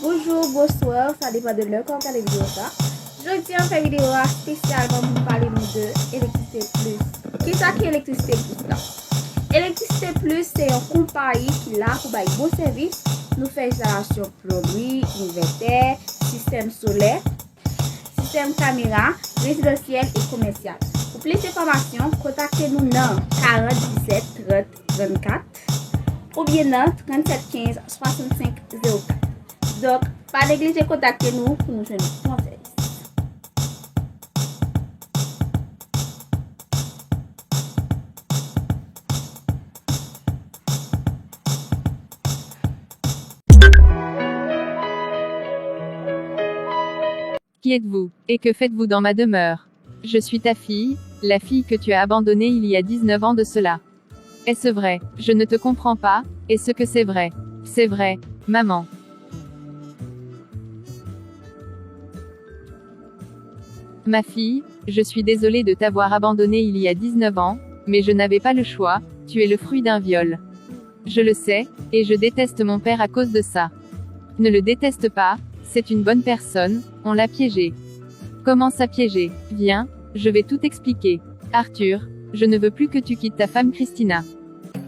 Bonjour, bonsoir, ça dépend de l'heure quand vous allez vidéo ça. Je tiens à faire vidéo spécialement pour parler de Électricité Plus. Qui ça qui est Électricité Plus là? Électricité Plus, c'est un compagnie qui là pour bailler beau service. Nous faisons installation plomberie, inverter, système solaire, système caméra, résidentiel et commercial. Pour plus d'informations, contactez-nous dans 47 30 24 ou bien dans 37 15 65 04. Donc, pas négliger contacter nous pour nous joindre pour un service. Qui êtes-vous, et que faites-vous dans ma demeure? Je suis ta fille, la fille que tu as abandonnée il y a 19 ans de cela. Est-ce vrai? Je ne te comprends pas. Est-ce que c'est vrai? C'est vrai, maman. Ma fille, je suis désolée de t'avoir abandonnée il y a 19 ans, mais je n'avais pas le choix, tu es le fruit d'un viol. Je le sais, et je déteste mon père à cause de ça. Ne le déteste pas, c'est une bonne personne, on l'a piégé. Comment ça piégé? Viens, je vais tout expliquer. Arthur, je ne veux plus que tu quittes ta femme Christina.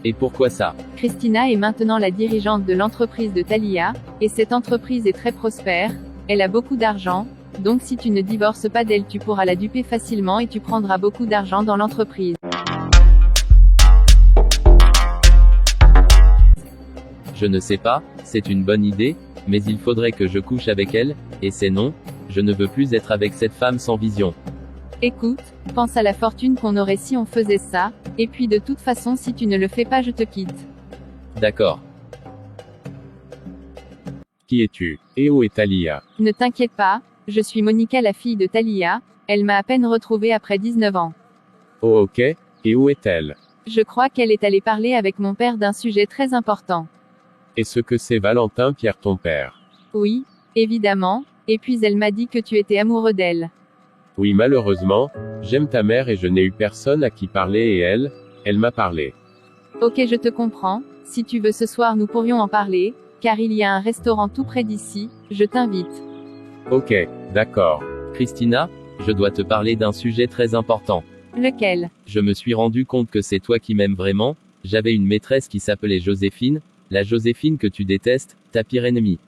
Et pourquoi ça? Christina est maintenant la dirigeante de l'entreprise de Thalia, et cette entreprise est très prospère, elle a beaucoup d'argent, donc si tu ne divorces pas d'elle tu pourras la duper facilement et tu prendras beaucoup d'argent dans l'entreprise. Je ne sais pas, c'est une bonne idée, mais il faudrait que je couche avec elle, et c'est non, je ne veux plus être avec cette femme sans vision. Écoute, pense à la fortune qu'on aurait si on faisait ça, et puis de toute façon si tu ne le fais pas je te quitte. D'accord. Qui es-tu? Et où est Thalia? Ne t'inquiète pas, je suis Monica la fille de Thalia, elle m'a à peine retrouvée après 19 ans. Oh ok, et où est-elle? Je crois qu'elle est allée parler avec mon père d'un sujet très important. Est-ce que c'est Valentin Pierre ton père? Oui, évidemment, et puis elle m'a dit que tu étais amoureux d'elle. Oui malheureusement, j'aime ta mère et je n'ai eu personne à qui parler et elle m'a parlé. Ok je te comprends, si tu veux ce soir nous pourrions en parler, car il y a un restaurant tout près d'ici, je t'invite. Ok, d'accord. Christina, je dois te parler d'un sujet très important. Lequel? Je me suis rendu compte que c'est toi qui m'aimes vraiment, j'avais une maîtresse qui s'appelait Joséphine, la Joséphine que tu détestes, ta pire ennemie.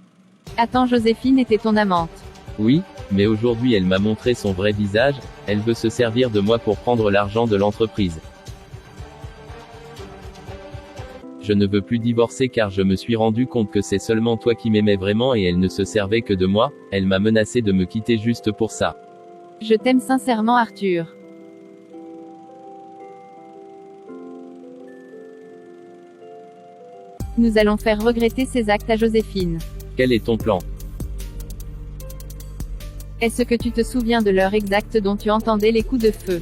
Attends, Joséphine était ton amante. Oui, mais aujourd'hui elle m'a montré son vrai visage, elle veut se servir de moi pour prendre l'argent de l'entreprise. Je ne veux plus divorcer car je me suis rendu compte que c'est seulement toi qui m'aimais vraiment et elle ne se servait que de moi, elle m'a menacé de me quitter juste pour ça. Je t'aime sincèrement Arthur. Nous allons faire regretter ces actes à Joséphine. Quel est ton plan? Est-ce que tu te souviens de l'heure exacte dont tu entendais les coups de feu?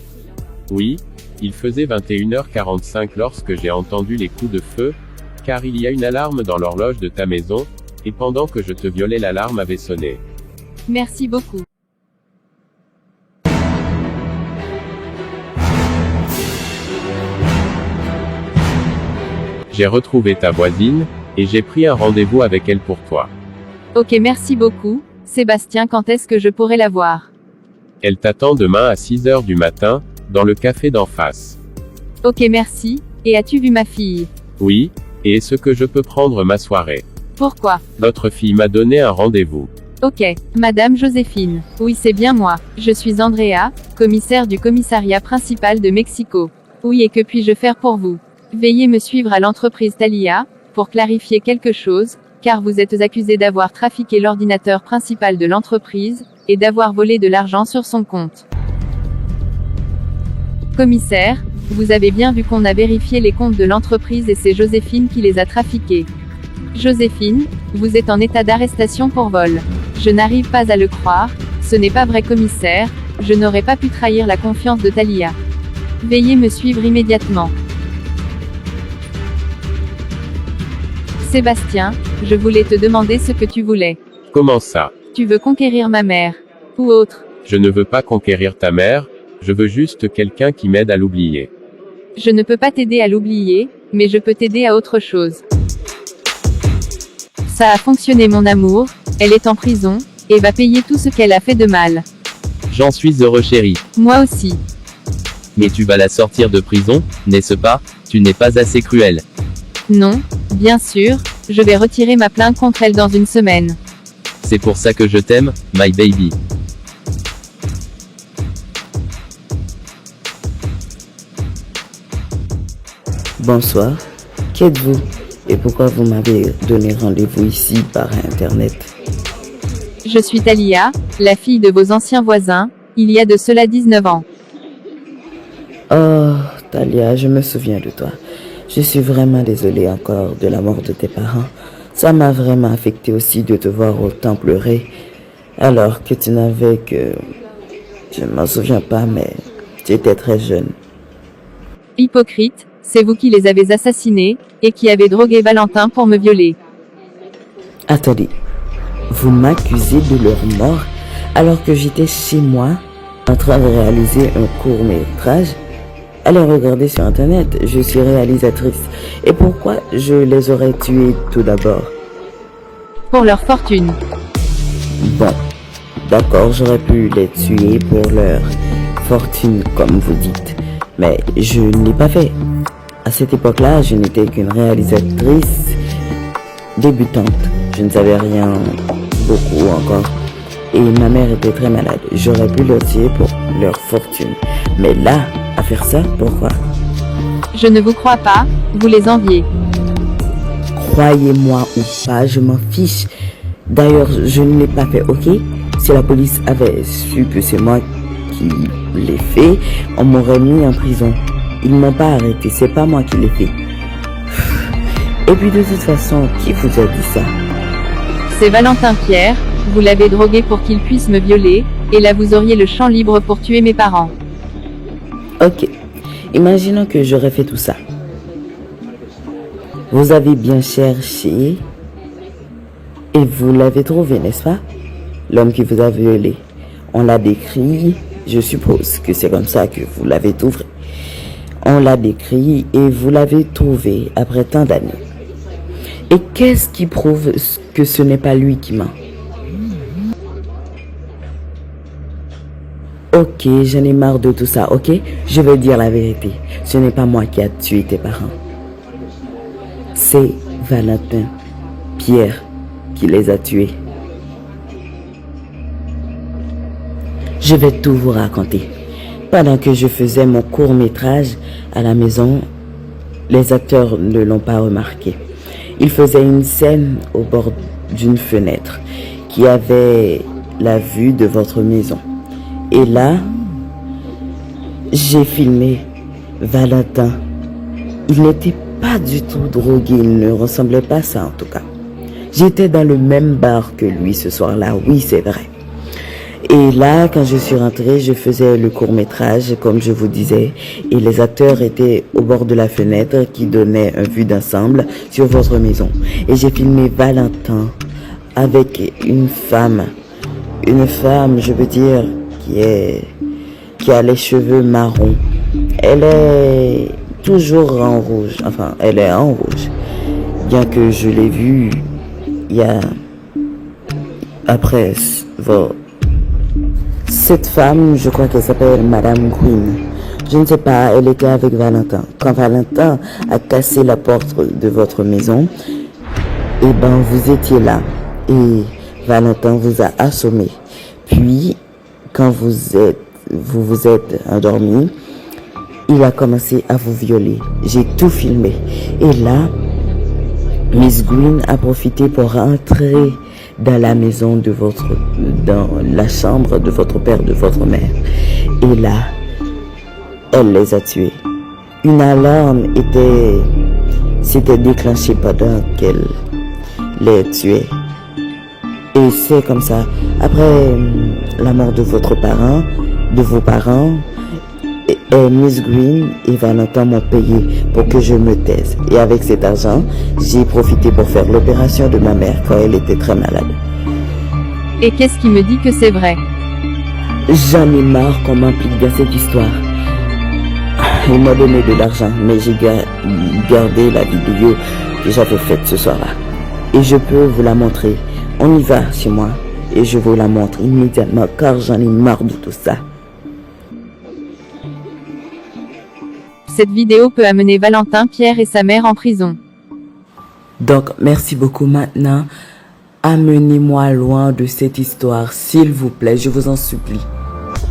Oui, il faisait 21h45 lorsque j'ai entendu les coups de feu, car il y a une alarme dans l'horloge de ta maison, et pendant que je te violais l'alarme avait sonné. Merci beaucoup. J'ai retrouvé ta voisine, et j'ai pris un rendez-vous avec elle pour toi. Ok merci beaucoup, Sébastien quand est-ce que je pourrai la voir? Elle t'attend demain à 6h du matin, dans le café d'en face. Ok merci, et as-tu vu ma fille? Oui, et est-ce que je peux prendre ma soirée? Pourquoi? Notre fille m'a donné un rendez-vous. Ok, Madame Joséphine. Oui c'est bien moi, je suis Andrea, commissaire du commissariat principal de Mexico. Oui et que puis-je faire pour vous? Veuillez me suivre à l'entreprise Thalia, pour clarifier quelque chose, car vous êtes accusé d'avoir trafiqué l'ordinateur principal de l'entreprise, et d'avoir volé de l'argent sur son compte. Commissaire, vous avez bien vu qu'on a vérifié les comptes de l'entreprise et c'est Joséphine qui les a trafiqués. Joséphine, vous êtes en état d'arrestation pour vol. Je n'arrive pas à le croire, ce n'est pas vrai commissaire, je n'aurais pas pu trahir la confiance de Thalia. Veuillez me suivre immédiatement. Sébastien, je voulais te demander ce que tu voulais. Comment ça? Tu veux conquérir ma mère? Ou autre? Je ne veux pas conquérir ta mère, je veux juste quelqu'un qui m'aide à l'oublier. Je ne peux pas t'aider à l'oublier, mais je peux t'aider à autre chose. Ça a fonctionné mon amour, Elle est en prison, et va payer tout ce qu'elle a fait de mal. J'en suis heureux chérie. Moi aussi. Mais tu vas la sortir de prison, n'est-ce pas? Tu n'es pas assez cruel. Non, bien sûr, je vais retirer ma plainte contre elle dans une semaine. C'est pour ça que je t'aime, my baby. Bonsoir, qui êtes-vous et pourquoi vous m'avez donné rendez-vous ici par internet? Je suis Talia, la fille de vos anciens voisins, il y a de cela 19 ans. Oh, Talia, je me souviens de toi. Je suis vraiment désolée encore de la mort de tes parents. Ça m'a vraiment affecté aussi de te voir autant pleurer, alors que tu n'avais que... Je ne m'en souviens pas, mais tu étais très jeune. Hypocrite, c'est vous qui les avez assassinés, et qui avez drogué Valentin pour me violer. Attendez, vous m'accusez de leur mort alors que j'étais chez moi en train de réaliser un court-métrage? Allez regarder sur internet, je suis réalisatrice. Et pourquoi je les aurais tués tout d'abord? Pour leur fortune. Bon, d'accord, j'aurais pu les tuer pour leur fortune comme vous dites. Mais je ne l'ai pas fait. À cette époque-là, je n'étais qu'une réalisatrice débutante. Je ne savais rien beaucoup encore. Et ma mère était très malade. J'aurais pu les tuer pour leur fortune. Mais là, à faire ça, pourquoi? Je ne vous crois pas, vous les enviez. Croyez-moi ou pas, je m'en fiche. D'ailleurs, je ne l'ai pas fait, ok? Si la police avait su que c'est moi qui l'ai fait, on m'aurait mis en prison. Ils m'ont pas arrêté, c'est pas moi qui l'ai fait. Et puis de toute façon, qui vous a dit ça? C'est Valentin Pierre, vous l'avez drogué pour qu'il puisse me violer, et là vous auriez le champ libre pour tuer mes parents. Ok, imaginons que j'aurais fait tout ça. Vous avez bien cherché et vous l'avez trouvé, n'est-ce pas? L'homme qui vous a violé. On l'a décrit, je suppose que c'est comme ça que vous l'avez trouvé. On l'a décrit et vous l'avez trouvé après tant d'années. Et qu'est-ce qui prouve que ce n'est pas lui qui ment? Ok, j'en ai marre de tout ça, ok? Je vais dire la vérité. Ce n'est pas moi qui a tué tes parents. C'est Valentin Pierre qui les a tués. Je vais tout vous raconter. Pendant que je faisais mon court-métrage à la maison, les acteurs ne l'ont pas remarqué. Ils faisaient une scène au bord d'une fenêtre qui avait la vue de votre maison. Et là, j'ai filmé Valentin. Il n'était pas du tout drogué, il ne ressemblait pas à ça en tout cas. J'étais dans le même bar que lui ce soir-là, oui c'est vrai. Et là, quand je suis rentrée, je faisais le court-métrage, comme je vous disais, et les acteurs étaient au bord de la fenêtre qui donnait un vue d'ensemble sur votre maison. Et j'ai filmé Valentin avec une femme, je veux dire, qui a les cheveux marrons. Elle est toujours en rouge, enfin, elle est en rouge, bien que je l'ai vue il y a après cette femme, je crois qu'elle s'appelle Madame Green. Je ne sais pas, elle était avec Valentin. Quand Valentin a cassé la porte de votre maison, eh ben vous étiez là. Et Valentin vous a assommé. Puis, quand vous vous êtes endormi, il a commencé à vous violer. J'ai tout filmé. Et là, Miss Green a profité pour rentrer dans la maison dans la chambre de votre père, de votre mère. Et là, elle les a tués. Une alarme s'était déclenchée pendant qu'elle les tuait. Et c'est comme ça. Après la mort de vos parents, Miss Green et Valentin m'ont payé pour que je me taise. Et avec cet argent, j'ai profité pour faire l'opération de ma mère quand elle était très malade. Et qu'est-ce qui me dit que c'est vrai? J'en ai marre qu'on m'implique dans cette histoire. Ils m'ont donné de l'argent, mais j'ai gardé la vidéo que j'avais faite ce soir-là. Et je peux vous la montrer. On y va chez moi et je vous la montre immédiatement car j'en ai marre de tout ça. Cette vidéo peut amener Valentin, Pierre et sa mère en prison. Donc, merci beaucoup maintenant. Amenez-moi loin de cette histoire, s'il vous plaît, je vous en supplie.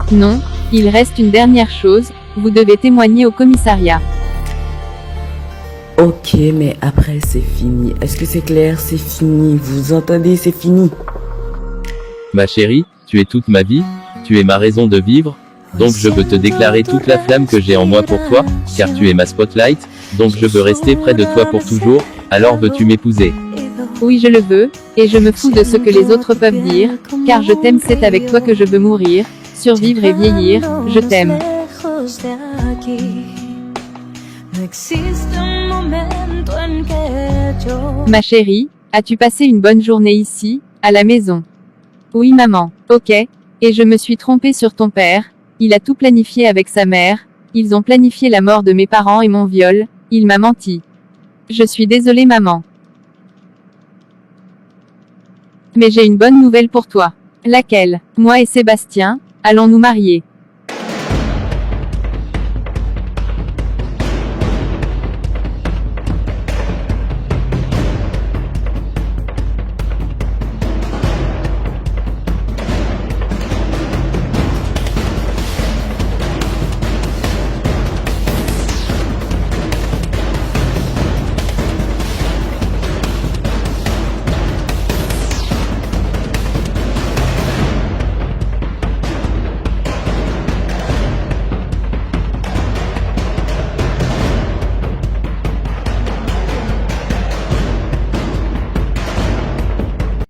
Non, il reste une dernière chose, vous devez témoigner au commissariat. Ok, mais après c'est fini. Est-ce que c'est clair? C'est fini. Vous entendez? C'est fini. Ma chérie, tu es toute ma vie, tu es ma raison de vivre, donc je veux te déclarer toute la flamme que j'ai en moi pour toi, car tu es ma spotlight, donc je veux rester près de toi pour toujours, alors veux-tu m'épouser? Oui, je le veux, et je me fous de ce que les autres peuvent dire, car je t'aime, c'est avec toi que je veux mourir, survivre et vieillir, je t'aime. Ma chérie, as-tu passé une bonne journée ici, à la maison? Oui maman, ok, et je me suis trompée sur ton père, il a tout planifié avec sa mère, ils ont planifié la mort de mes parents et mon viol, il m'a menti. Je suis désolée maman. Mais j'ai une bonne nouvelle pour toi. Laquelle? Moi et Sébastien, allons nous marier.